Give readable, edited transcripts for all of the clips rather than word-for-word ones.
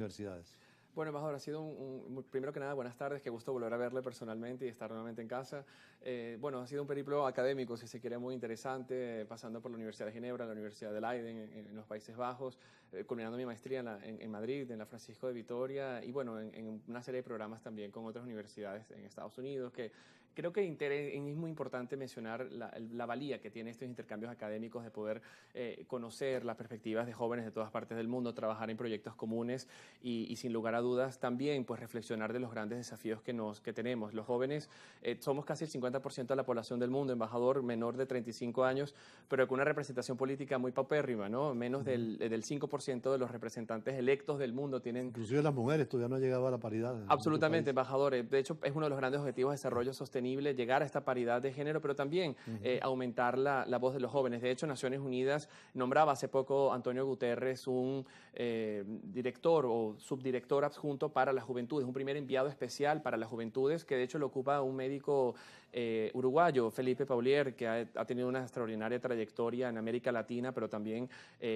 universidades. Bueno, embajador, ha sido primero que nada, buenas tardes, qué gusto volver a verle personalmente y estar nuevamente en casa. Bueno, ha sido un periplo académico, si se quiere, muy interesante, pasando por la Universidad de Ginebra, la Universidad de Leiden, en los Países Bajos, culminando mi maestría en Madrid, en la Francisco de Vitoria, y bueno, en una serie de programas también con otras universidades en Estados Unidos, que creo que es muy importante mencionar la valía que tienen estos intercambios académicos de poder conocer las perspectivas de jóvenes de todas partes del mundo, trabajar en proyectos comunes y sin lugar a dudas también pues reflexionar de los grandes desafíos que tenemos. Los jóvenes somos casi el 50% de la población del mundo, embajador, menor de 35 años, pero con una representación política muy paupérrima, ¿no? Menos del 5% de los representantes electos del mundo tienen... Inclusive las mujeres todavía no han llegado a la paridad. Absolutamente, embajador. De hecho, es uno de los grandes objetivos de desarrollo sostenible, llegar a esta paridad de género, pero también aumentar la voz de los jóvenes. De hecho, Naciones Unidas nombraba hace poco Antonio Guterres un director o subdirector adjunto para las juventudes, un primer enviado especial para las juventudes, que de hecho lo ocupa un médico uruguayo, Felipe Paulier, que ha tenido una extraordinaria trayectoria en América Latina, pero también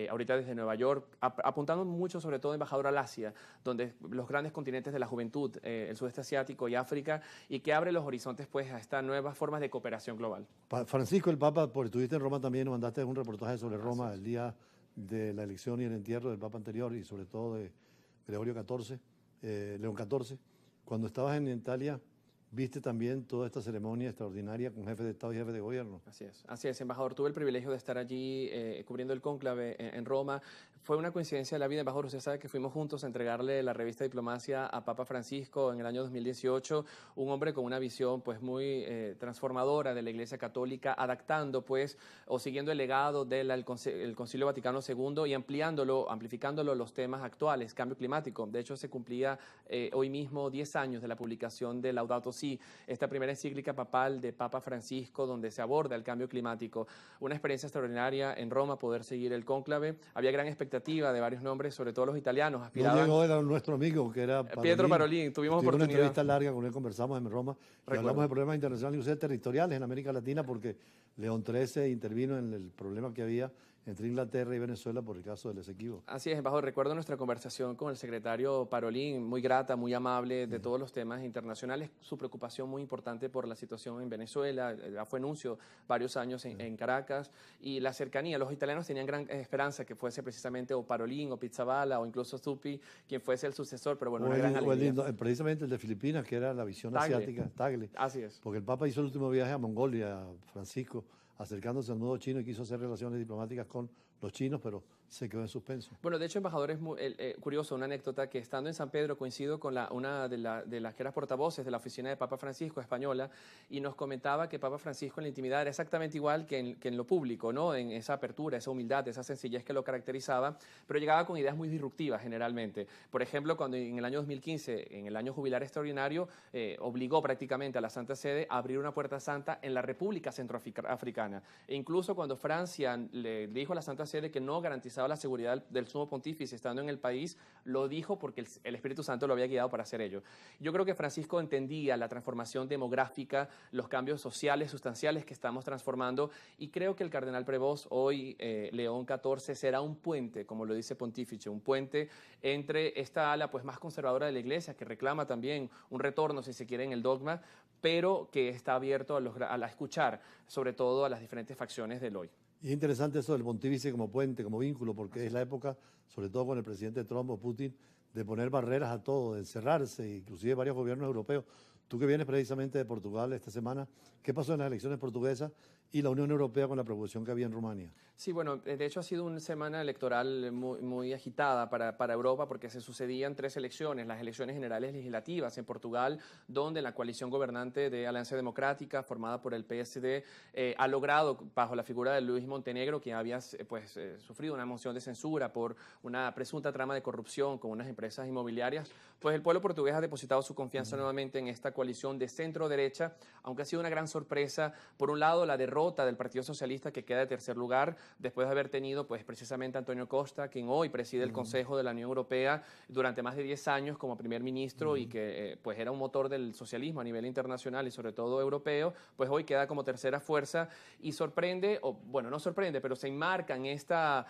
ahorita desde Nueva York, apuntando mucho sobre todo, embajador, al Asia, donde los grandes continentes de la juventud, el sudeste asiático y África, y que abre los horizontes pues a estas nuevas formas de cooperación global. Francisco, el Papa, porque estuviste en Roma también, nos mandaste un reportaje sobre Roma el día de la elección y el entierro del Papa anterior y sobre todo de Gregorio XIV, León XIV. Cuando estabas en Italia, viste también toda esta ceremonia extraordinaria con jefes de Estado y jefes de gobierno. Así es, embajador. Tuve el privilegio de estar allí cubriendo el cónclave en Roma. Fue una coincidencia de la vida, embajador. Usted sabe que fuimos juntos a entregarle la revista Diplomacia a Papa Francisco en el año 2018, un hombre con una visión pues muy transformadora de la Iglesia Católica, adaptando pues o siguiendo el legado del Concilio Vaticano II y amplificándolo a los temas actuales, cambio climático. De hecho, se cumplía hoy mismo 10 años de la publicación de Laudato Si, esta primera encíclica papal de Papa Francisco, donde se aborda el cambio climático. Una experiencia extraordinaria en Roma, poder seguir el cónclave. Había gran expectativa de varios nombres, sobre todo los italianos. Aspiraban. No llegó, era nuestro amigo, que era Parolin. Pietro Parolin. Tuvimos oportunidad. Una entrevista larga con él, conversamos en Roma, y hablamos de problemas internacionales y territoriales en América Latina, porque León XIII intervino en el problema que había entre Inglaterra y Venezuela por el caso del Esequibo. Así es, embajador. Recuerdo nuestra conversación con el secretario Parolin, muy grata, muy amable de todos los temas internacionales, su preocupación muy importante por la situación en Venezuela, fue nuncio varios años en Caracas, y la cercanía. Los italianos tenían gran esperanza que fuese precisamente o Parolin o Pizzaballa o incluso Zuppi quien fuese el sucesor, pero bueno, una gran alegría. Precisamente el de Filipinas, que era la visión asiática, Tagle. Así es. Porque el Papa hizo el último viaje a Mongolia, Francisco, acercándose al nuevo chino y quiso hacer relaciones diplomáticas con los chinos, pero se quedó en suspenso. Bueno, de hecho, embajador, es muy curioso, una anécdota, que estando en San Pedro coincido con una de las que eran portavoces de la oficina de Papa Francisco española, y nos comentaba que Papa Francisco en la intimidad era exactamente igual que en lo público, ¿no? En esa apertura, esa humildad, esa sencillez que lo caracterizaba, pero llegaba con ideas muy disruptivas generalmente. Por ejemplo, cuando en el año 2015, en el año jubilar extraordinario, obligó prácticamente a la Santa Sede a abrir una puerta santa en la República Centroafricana. E incluso cuando Francia le dijo a la Santa Sede que no garantizaba la seguridad del sumo pontífice estando en el país, lo dijo porque el Espíritu Santo lo había guiado para hacer ello. Yo creo que Francisco entendía la transformación demográfica, los cambios sociales sustanciales que estamos transformando, y creo que el cardenal Prevost, hoy León XIV, será un puente, como lo dice Pontífice, un puente entre esta ala pues más conservadora de la Iglesia, que reclama también un retorno, si se quiere, en el dogma, pero que está abierto a escuchar, sobre todo a las diferentes facciones del hoy. Y es interesante eso del pontífice como puente, como vínculo, porque es la época, sobre todo con el presidente Trump o Putin, de poner barreras a todo, de encerrarse, inclusive varios gobiernos europeos. Tú que vienes precisamente de Portugal esta semana, ¿qué pasó en las elecciones portuguesas y la Unión Europea con la preocupación que había en Rumania? Sí, bueno, de hecho ha sido una semana electoral muy agitada para Europa, porque se sucedían 3 elecciones, las elecciones generales legislativas en Portugal, donde la coalición gobernante de Alianza Democrática, formada por el PSD, ha logrado, bajo la figura de Luis Montenegro, quien había sufrido una moción de censura por una presunta trama de corrupción con unas empresas inmobiliarias, pues el pueblo portugués ha depositado su confianza nuevamente en esta coalición de centro-derecha, aunque ha sido una gran sorpresa, por un lado, la derrota derrota del Partido Socialista, que queda de tercer lugar, después de haber tenido pues precisamente a Antonio Costa, quien hoy preside el Consejo de la Unión Europea durante más de 10 años como primer ministro y que pues era un motor del socialismo a nivel internacional y sobre todo europeo, pues hoy queda como tercera fuerza y sorprende, o bueno, no sorprende, pero se enmarca en esta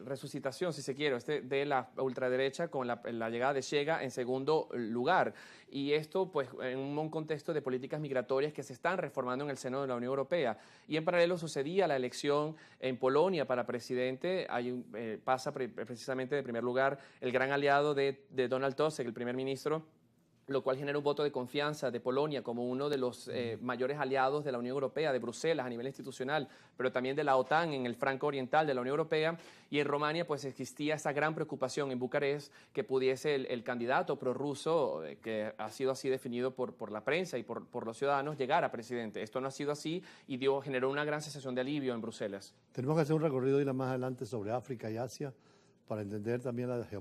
resucitación, si se quiere, de la ultraderecha con la llegada de Chega en segundo lugar. Y esto pues en un contexto de políticas migratorias que se están reformando en el seno de la Unión Europea. Y en paralelo sucedía la elección en Polonia para presidente. Pasa precisamente de primer lugar el gran aliado de Donald Tusk, el primer ministro, lo cual genera un voto de confianza de Polonia como uno de los mayores aliados de la Unión Europea, de Bruselas a nivel institucional, pero también de la OTAN en el flanco oriental de la Unión Europea. Y en Rumania pues existía esa gran preocupación en Bucarest que pudiese el candidato prorruso, que ha sido así definido por la prensa y por los ciudadanos, llegar a presidente. Esto no ha sido así y generó una gran sensación de alivio en Bruselas. Tenemos que hacer un recorrido y más adelante sobre África y Asia para entender también la